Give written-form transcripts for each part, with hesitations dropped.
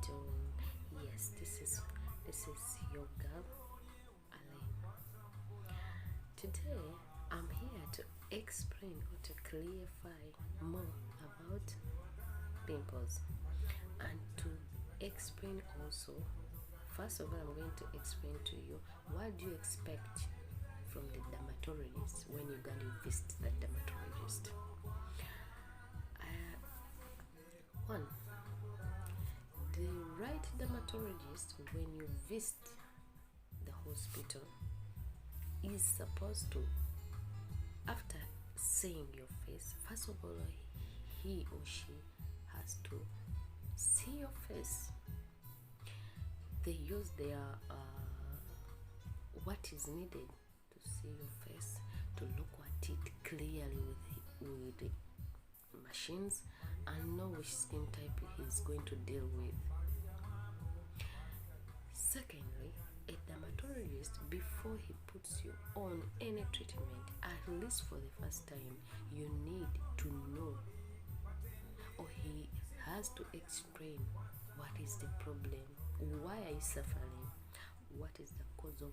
doing? Yes, this is your girl Alain. Today I'm here to explain or to clarify more about pimples and to explain also. First of all, I'm going to explain to you what do you expect from the dermatologist when you're going to visit the dermatologist. One, the right dermatologist when you visit the hospital is supposed to, after seeing your face, first of all, he or she has to see your face. They use their what is needed to see your face, to look at it clearly with the machines and know which skin type he's going to deal with. Secondly, a dermatologist, before he puts you on any treatment, at least for the first time, you need to know, or he has to explain what is the problem, why are you suffering, what is the cause of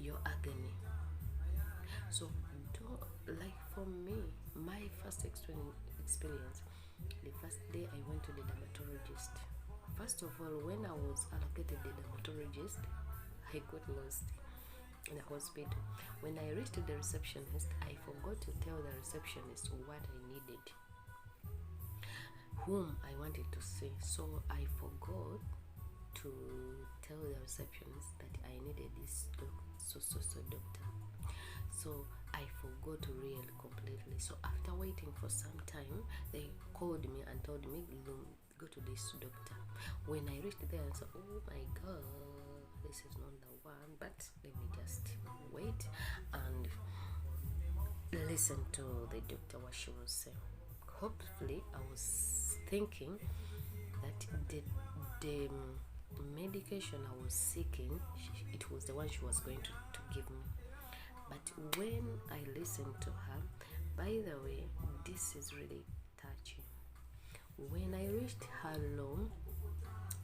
your agony. So like for me, my first experience, the first day I went to the dermatologist, first of all, when I was allocated the dermatologist, I got lost in the hospital. When I reached the receptionist, I forgot to tell the receptionist what I needed, whom I wanted to see. So I forgot to tell the receptionist that I needed this doctor. So I forgot really completely. So after waiting for some time, they called me and told me, go to this doctor. When I reached there, I said, oh my god, this is not the one, but let me just wait and listen to the doctor what she was saying. Hopefully, I was thinking that the medication I was seeking, it was the one she was going to give me. But when I listened to her, by the way, this is really touching. When I reached her room,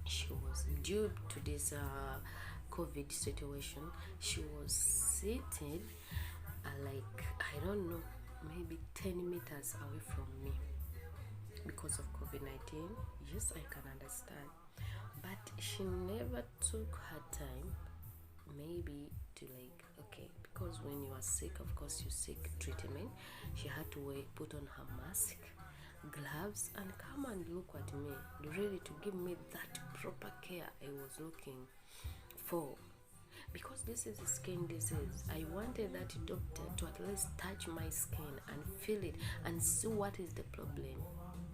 she was due to this COVID situation. She was seated like, I don't know, maybe 10 meters away from me because of COVID-19. Yes, I can understand. But she never took her time, maybe to like, okay, because when you are sick, of course you seek treatment. She had to put on her mask, gloves, and come and look at me, really to give me that proper care I was looking for. Because this is a skin disease, I wanted that doctor to at least touch my skin and feel it and see what is the problem.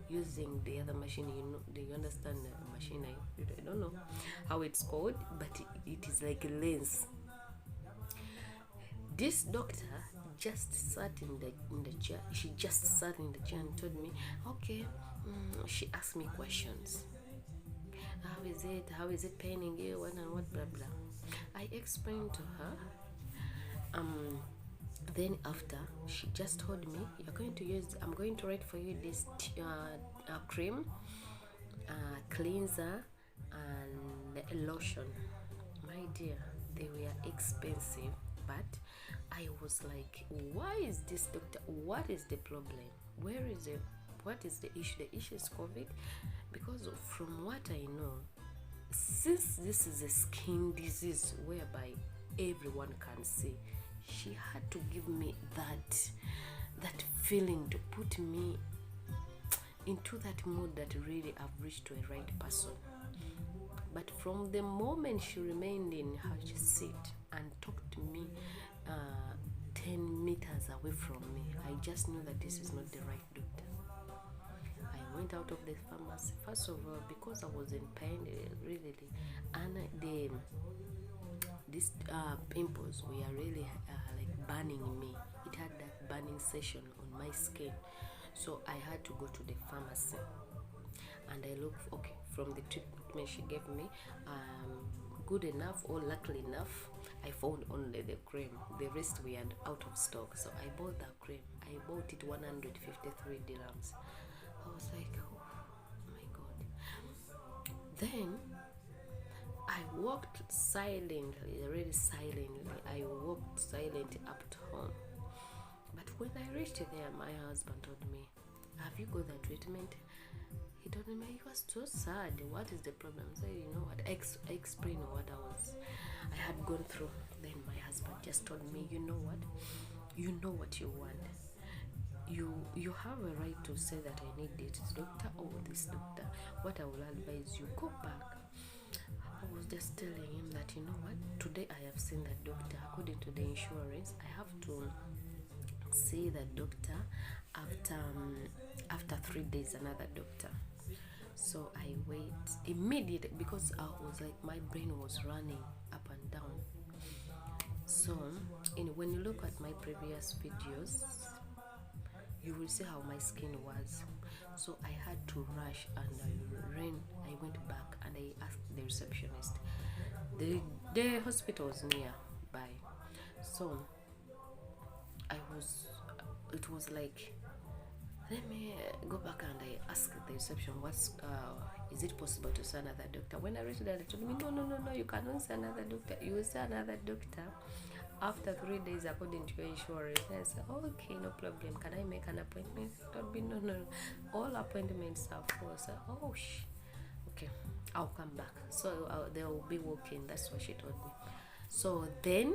Using the other machine, do you understand the machine? I don't know how it's called, but it is like a lens. This doctor just sat in the chair. She just sat in the chair and told me, okay, she asked me questions. How is it paining you, what and what, blah blah. I explained to her. Then after, she just told me, I'm going to write for you this cream, cleanser, and a lotion. My dear, they were expensive, but I was like, why is this doctor, what is the problem? What is the issue? The issue is COVID. Because from what I know, since this is a skin disease whereby everyone can see, she had to give me that feeling, to put me into that mood that really I've reached to a right person. But from the moment she remained in her seat and talked to me 10 meters away from me, I just knew that this is not the right doctor. I went out of the pharmacy, first of all, because I was in pain, really, and these pimples were really like burning me. It had that burning session on my skin. So I had to go to the pharmacy and I looked, okay, from the treatment she gave me, good enough or luckily enough, I found only the cream. The rest we had out of stock. So I bought that cream. I bought it 153 dirhams. I was like, oh my god. Then I walked silently, really silently. I walked silently up to home. But when I reached there, my husband told me, "Have you got the treatment?" He told me he was so sad. What is the problem? So you know what? I explained what I had gone through. Then my husband just told me, "You know what? You know what you want. You have a right to say that I need this doctor or this doctor. What I will advise you, go back." I was just telling him that, you know what? Today I have seen that doctor. According to the insurance, I have to see that doctor after 3 days, another doctor. So I wait immediately because I was like, my brain was running up and down. So when you look at my previous videos, you will see how my skin was. So I had to rush and I went back and I asked the receptionist. The hospital was nearby. So it was like, let me go back and I asked the reception, is it possible to see another doctor? When I reached there, they told me, no, you cannot see another doctor. You will see another doctor after 3 days according to your insurance. And I said, okay, no problem. Can I make an appointment? Told me, no. All appointments are full. So, okay, I'll come back. So they will be walking. That's what she told me. So then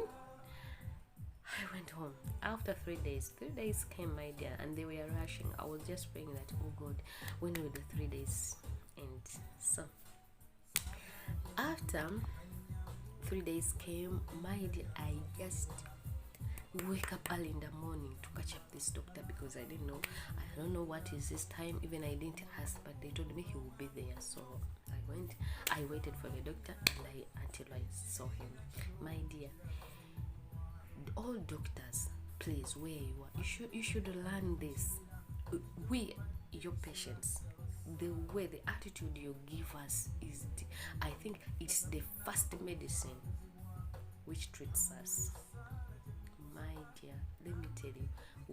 I went home after 3 days. 3 days came, my dear, and they were rushing. I was just praying that, oh God, when will the 3 days end? So after 3 days came, my dear, I just wake up early in the morning to catch up this doctor because I don't know what is this time. Even I didn't ask, but they told me he will be there. So I waited for the doctor until I saw him. My dear, all doctors, please, where you are, you should learn this. We, your patients, the way, the attitude you give us is, I think it's the first medicine which treats us. My dear, let me tell you,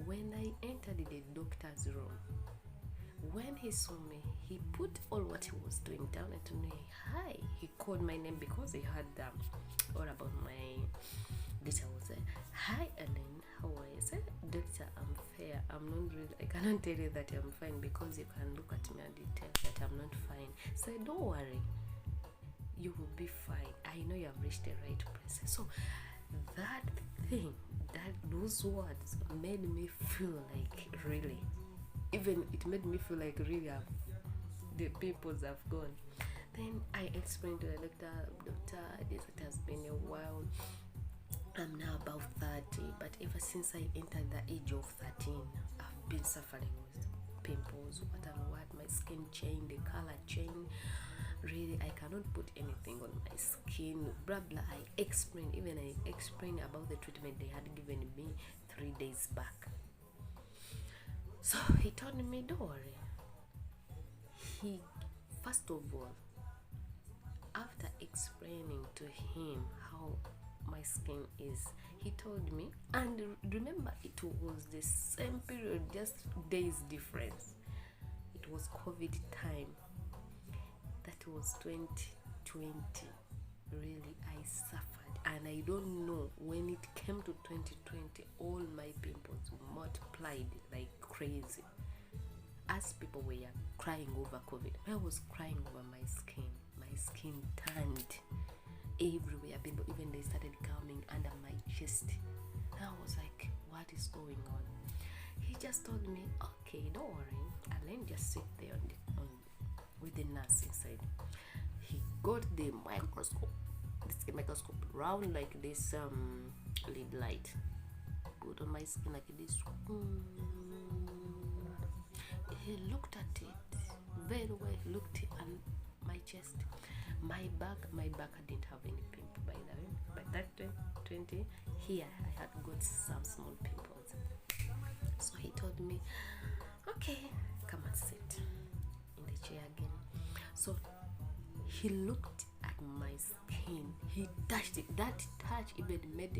when I entered the doctor's room, when he saw me, he put all what he was doing down and told me, hi. He called my name because he heard all about my details. Hi, Ellen, how are you? I said, doctor, I'm fair. I'm not really, I cannot tell you that I'm fine because you can look at me and tell that I'm not fine. So don't worry, you will be fine. I know you have reached the right place. So that thing, those words made me feel like really, even it made me feel like really the pimples have gone. Then I explained to the doctor, this it has been a while. I'm now about 30, but ever since I entered the age of 13, I've been suffering with pimples, my skin changed, the color changed. Really, I cannot put anything on my skin, blah blah. I explained about the treatment they had given me 3 days back. So he told me, don't worry. He, first of all, after explaining to him how my skin is, he told me, and remember, it was the same period, just days difference. It was COVID time. That was 2020. Really, I suffered, and I don't know, when it came to 2020, all my pimples multiplied like crazy. As people were crying over COVID, I was crying over my skin. My skin turned everywhere. People, even they started coming under my chest. And I was like, what is going on? He just told me, okay, don't worry, I'll just sit there with the nurse inside. He got the microscope round like this lead light, put on my skin like this. He looked at it very well. He looked at my chest, my back. I didn't have any pimple, by the way. But that 2020 here, I had got some small pimples. So he told me, okay, come and sit in the chair again. So he looked at my skin. He touched it. That touch even made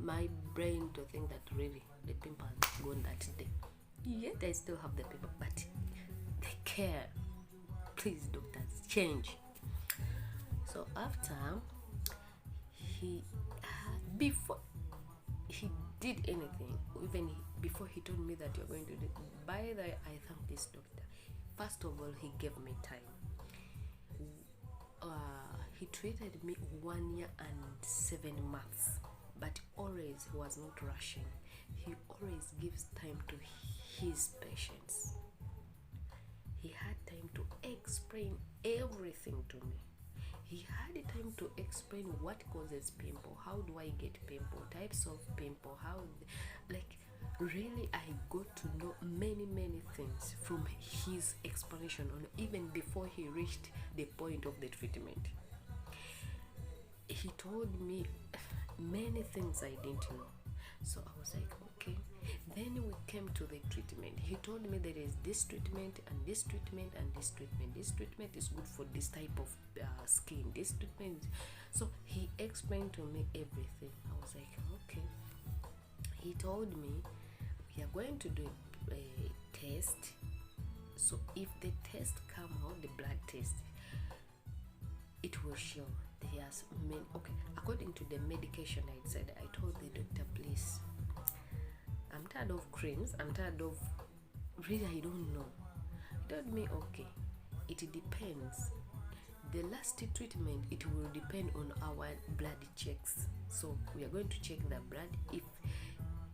my brain to think that really the pimple had gone that day. Yet I still have the pimple, but the care, please doctors, change. So after he before he did anything, even before he told me that you're going to do, by the way, I thank this doctor. First of all, he gave me time. He treated me 1 year and 7 months, but always he was not rushing. He always gives time to his patients. He had time to explain everything to me. He had time to explain what causes pimple, how do I get pimple, types of pimple, how, like, really I got to know many things from his explanation, on even before he reached the point of the treatment. He told me many things I didn't know. So I was like, okay. Then we came to the treatment. He told me there is this treatment and this treatment and this treatment. This treatment is good for this type of skin. This treatment. So he explained to me everything. I was like, okay. He told me we are going to do a test. So if the test come out, the blood test, it will show. There's okay. According to the medication I said, I told the doctor, please, I'm tired of creams. I'm tired of, really, I don't know. He told me, okay, it depends. The last treatment, it will depend on our blood checks. So we are going to check the blood. If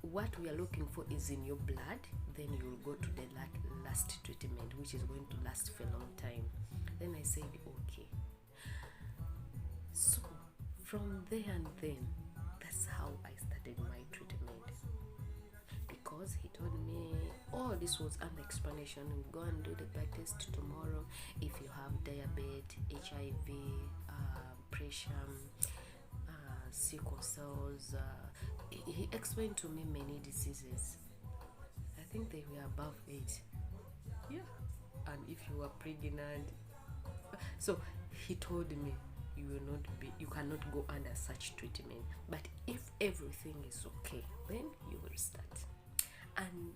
what we are looking for is in your blood, then you will go to the last treatment, which is going to last for a long time. Then I said, okay. So from there and then, that's how I started my treatment. Because he told me, oh, this was an explanation. Go and do the blood test tomorrow. If you have diabetes, HIV, pressure, sickle cells. He explained to me many diseases. I think they were above 8. Yeah. And if you were pregnant. So he told me, you cannot go under such treatment. But if everything is okay, then you will start. And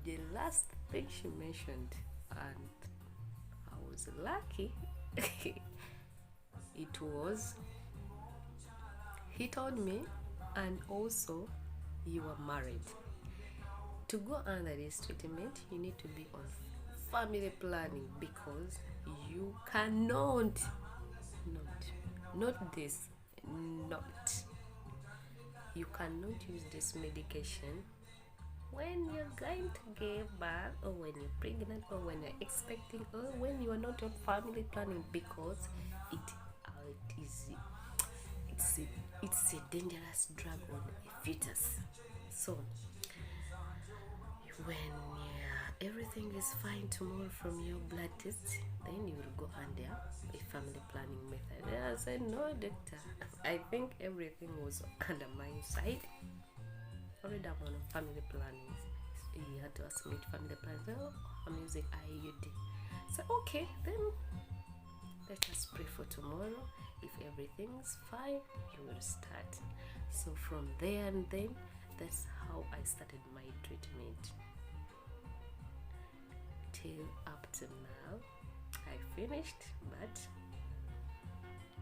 the last thing she mentioned, and I was lucky, it was, he told me, and also you are married. To go under this treatment, you need to be on family planning, because you cannot, you cannot use this medication when you're going to give birth, or when you're pregnant, or when you're expecting, or when you are not on family planning, because it's a dangerous drug on a fetus. So when everything is fine tomorrow from your blood test, then you will go under a family planning method. And I said, no, doctor, I think everything was under my side. Already I'm on family planning. He had to ask me to family planning. So, I'm using IUD. So okay, then let us pray for tomorrow. If everything's fine, you will start. So from there and then, that's how I started my treatment. Till up to now, I finished, but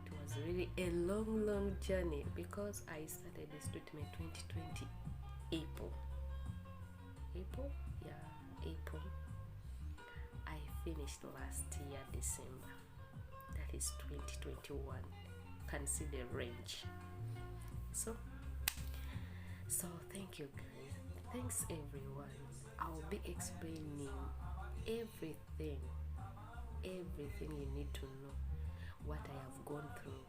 it was really a long journey, because I started this treatment 2020 April. I finished last year December. That is 2021. Can see the range. So thank you guys. Thanks everyone. I'll be explaining everything you need to know, what I have gone through.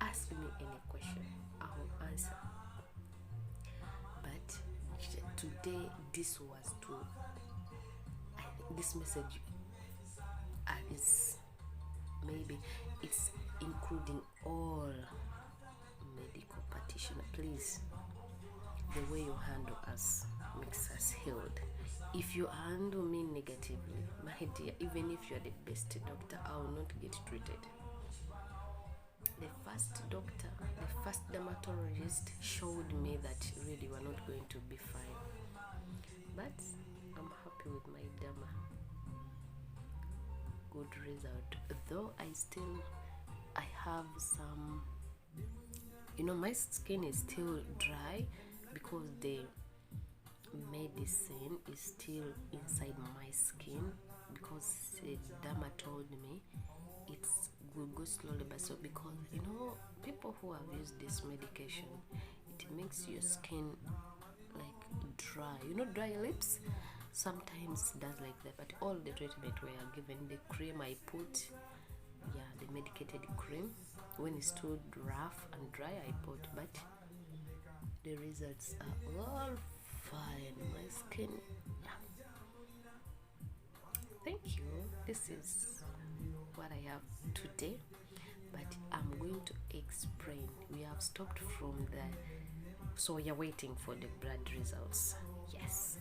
Ask me any question, I will answer. But today, this was this message is, maybe it's including all medical practitioners. Please, the way you handle us makes us healed. If you handle me negatively, my dear, even if you're the best doctor, I will not get treated. The first doctor, the first dermatologist showed me that really you are not going to be fine. But I'm happy with my derma. Good result. Though I still I have some, my skin is still dry because the medicine is still inside my skin, because the derma told me it's will go slowly, but so because people who have used this medication, it makes your skin like dry, dry lips sometimes does like that. But all the treatment we are given, the cream I put, the medicated cream, when it's too rough and dry I put, but the results are all fine. My skin, thank you. This is what I have today, but I'm going to explain. We have stopped from there, so you're waiting for the blood results. Yes,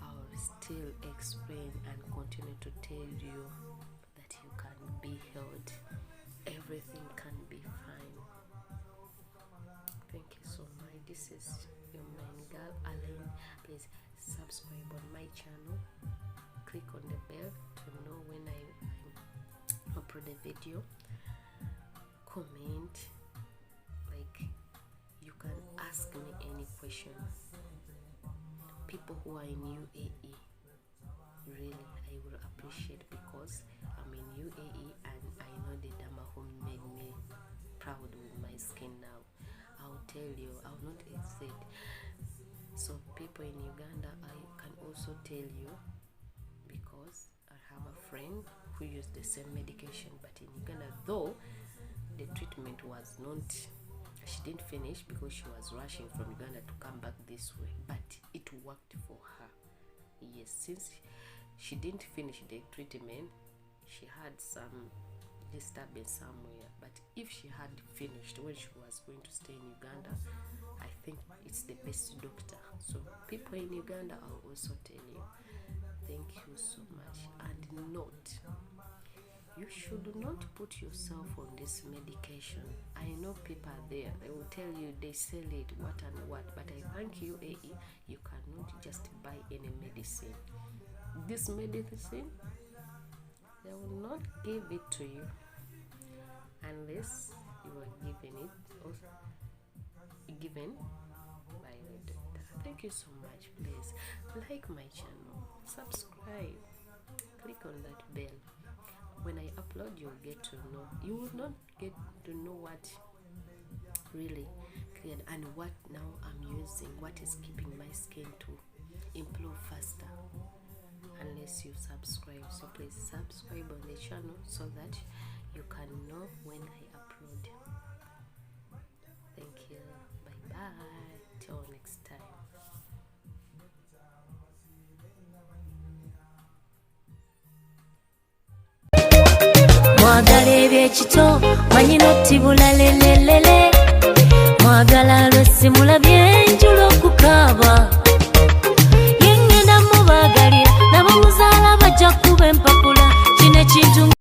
I'll still explain and continue to tell you that you can be healed, everything can be fine. Thank you so much. This is your main girl Aline. Please subscribe on my channel, click on the bell to know when I upload a video, comment, like you can ask me any question. People who are in UAE, really I will appreciate, because I'm in UAE and I know the derma who made me proud with my skin now. I'll tell you, I'll not accept. So people in Uganda, I can also tell you, because I have a friend who used the same medication, but in Uganda, though the treatment was not, she didn't finish because she was rushing from Uganda to come back this way, but it worked for her. Yes, since she didn't finish the treatment, she had some disturbance somewhere, but if she had finished when she was going to stay in Uganda, I think it's the best doctor. So people in Uganda, I'll also tell you, thank you so much. And note, you should not put yourself on this medication. I know people are there, they will tell you they sell it, what and what, but I thank you, UAE, you cannot just buy any medicine. This medicine, they will not give it to you unless you are given it or given by the doctor. Thank you so much. Please like my channel, subscribe, click on that bell. When I upload, you'll get to know. You will not get to know what really clear and what now I'm using, what is keeping my skin to improve faster, unless you subscribe. So please subscribe on the channel so that you can know when I upload. Thank you. Bye bye. Till next time. Mwagala ebyekito manyina ottibula lelelele, mwagala lwe simulabye